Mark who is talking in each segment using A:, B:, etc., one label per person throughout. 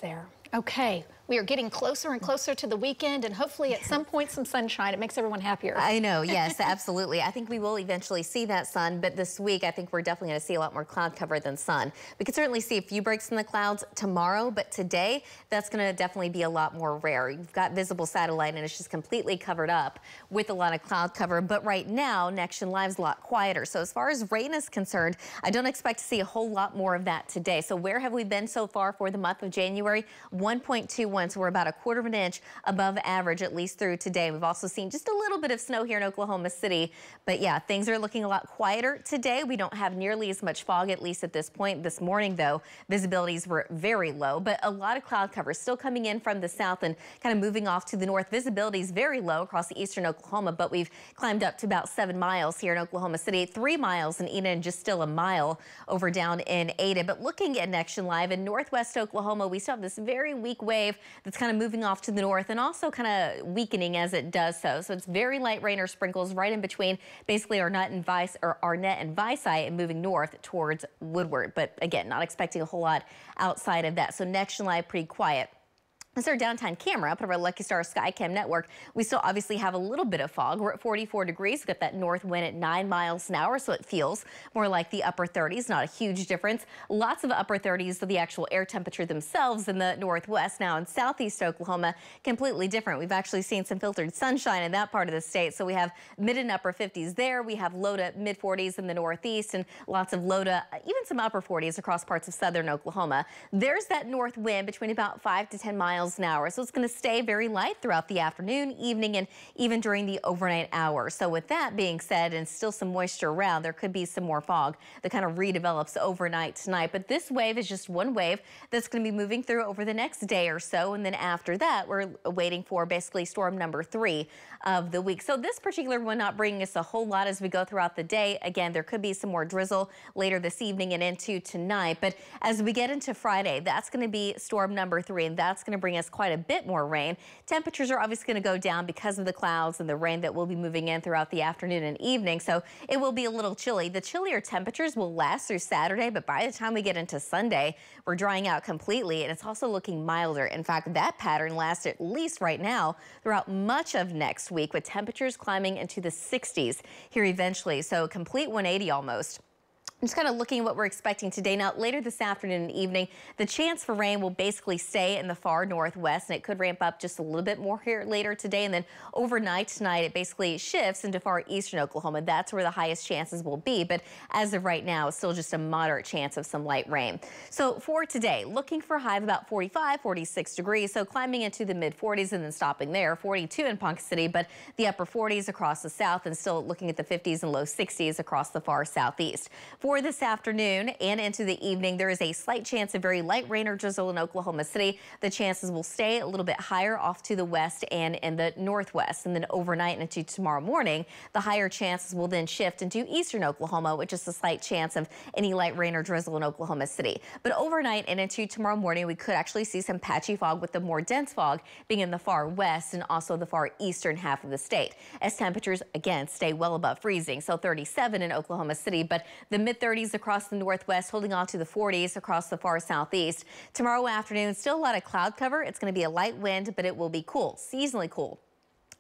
A: There. Okay, we are getting closer and closer to the weekend, and hopefully at some point some sunshine. It makes everyone happier.
B: I know, yes, absolutely. I think we will eventually see that sun, but this week I think we're definitely going to see a lot more cloud cover than sun. We could certainly see a few breaks in the clouds tomorrow, but today that's going to definitely be a lot more rare. You've got visible satellite and it's just completely covered up with a lot of cloud cover, but right now Next Live's a lot quieter. So as far as rain is concerned, I don't expect to see a whole lot more of that today. So where have we been so far for the month of January? 1.21, so we're about 1/4 of an inch above average, at least through today. We've also seen just a little bit of snow here in Oklahoma City, but yeah, things are looking a lot quieter today. We don't have nearly as much fog, at least at this point. This morning, though, visibilities were very low, but a lot of cloud cover still coming in from the south and kind of moving off to the north. Visibility is very low across the eastern Oklahoma, but we've climbed up to about 7 miles here in Oklahoma City, 3 miles in Enid, and just still a mile over down in Ada. But looking at Next Live in northwest Oklahoma, we still have this very weak wave that's kind of moving off to the north and also kind of weakening as it does so. So it's very light rain or sprinkles right in between basically Arnett and Vici and moving north towards Woodward. But again, not expecting a whole lot outside of that. So Next Live pretty quiet. This is our downtown camera up of our Lucky Star Skycam network. We still obviously have a little bit of fog. We're at 44 degrees. We've got that north wind at 9 miles an hour, so it feels more like the upper 30s. Not a huge difference. Lots of upper 30s of the actual air temperature themselves in the northwest. Now in southeast Oklahoma, completely different. We've actually seen some filtered sunshine in that part of the state. So we have mid and upper 50s there. We have low to mid 40s in the northeast and lots of low to even some upper 40s across parts of southern Oklahoma. There's that north wind between about 5 to 10 miles an hour. So it's going to stay very light throughout the afternoon, evening, and even during the overnight hours. So with that being said, and still some moisture around, there could be some more fog that kind of redevelops overnight tonight. But this wave is just one wave that's going to be moving through over the next day or so. And then after that, we're waiting for basically storm number 3 of the week. So this particular one not bringing us a whole lot as we go throughout the day. Again, there could be some more drizzle later this evening and into tonight. But as we get into Friday, that's going to be storm number 3, and that's going to bring us quite a bit more rain. Temperatures are obviously going to go down because of the clouds and the rain that will be moving in throughout the afternoon and evening. So it will be a little chilly. The chillier temperatures will last through Saturday, but by the time we get into Sunday, we're drying out completely, and it's also looking milder. In fact, that pattern lasts at least right now throughout much of next week, with temperatures climbing into the 60s here eventually. So complete 180 almost. Just kind of looking at what we're expecting today. Now, later this afternoon and evening, the chance for rain will basically stay in the far northwest, and it could ramp up just a little bit more here later today. And then overnight tonight, it basically shifts into far eastern Oklahoma. That's where the highest chances will be. But as of right now, it's still just a moderate chance of some light rain. So for today, looking for a high of about 45, 46 degrees. So climbing into the mid 40s and then stopping there. 42 in Ponca City, but the upper 40s across the south, and still looking at the 50s and low 60s across the far southeast. For this afternoon and into the evening, there is a slight chance of very light rain or drizzle in Oklahoma City. The chances will stay a little bit higher off to the west and in the northwest. And then overnight and into tomorrow morning, the higher chances will then shift into eastern Oklahoma, which is a slight chance of any light rain or drizzle in Oklahoma City. But overnight and into tomorrow morning, we could actually see some patchy fog, with the more dense fog being in the far west and also the far eastern half of the state, as temperatures again stay well above freezing. So 37 in Oklahoma City, but the mid 30s across the northwest, holding on to the 40s across the far southeast. Tomorrow afternoon, still a lot of cloud cover. It's going to be a light wind, but it will be cool, seasonally cool.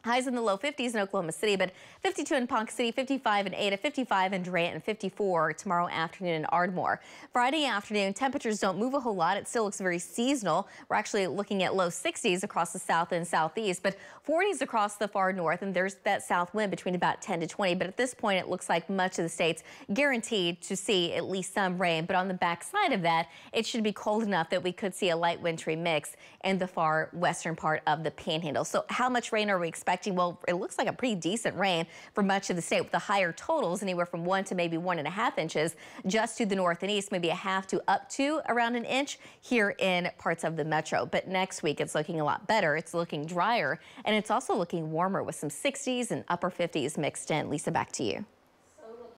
B: Highs in the low 50s in Oklahoma City, but 52 in Ponca City, 55 in Ada, 55 in Durant, and 54 tomorrow afternoon in Ardmore. Friday afternoon, temperatures don't move a whole lot. It still looks very seasonal. We're actually looking at low 60s across the south and southeast, but 40s across the far north, and there's that south wind between about 10 to 20. But at this point, it looks like much of the state's guaranteed to see at least some rain. But on the backside of that, it should be cold enough that we could see a light wintry mix in the far western part of the Panhandle. So how much rain are we expecting? Well, it looks like a pretty decent rain for much of the state, with the higher totals anywhere from 1 to maybe 1.5 inches just to the north and east, maybe a half to up to around an inch here in parts of the metro. But next week, it's looking a lot better. It's looking drier, and it's also looking warmer with some 60s and upper 50s mixed in. Lisa, back to you.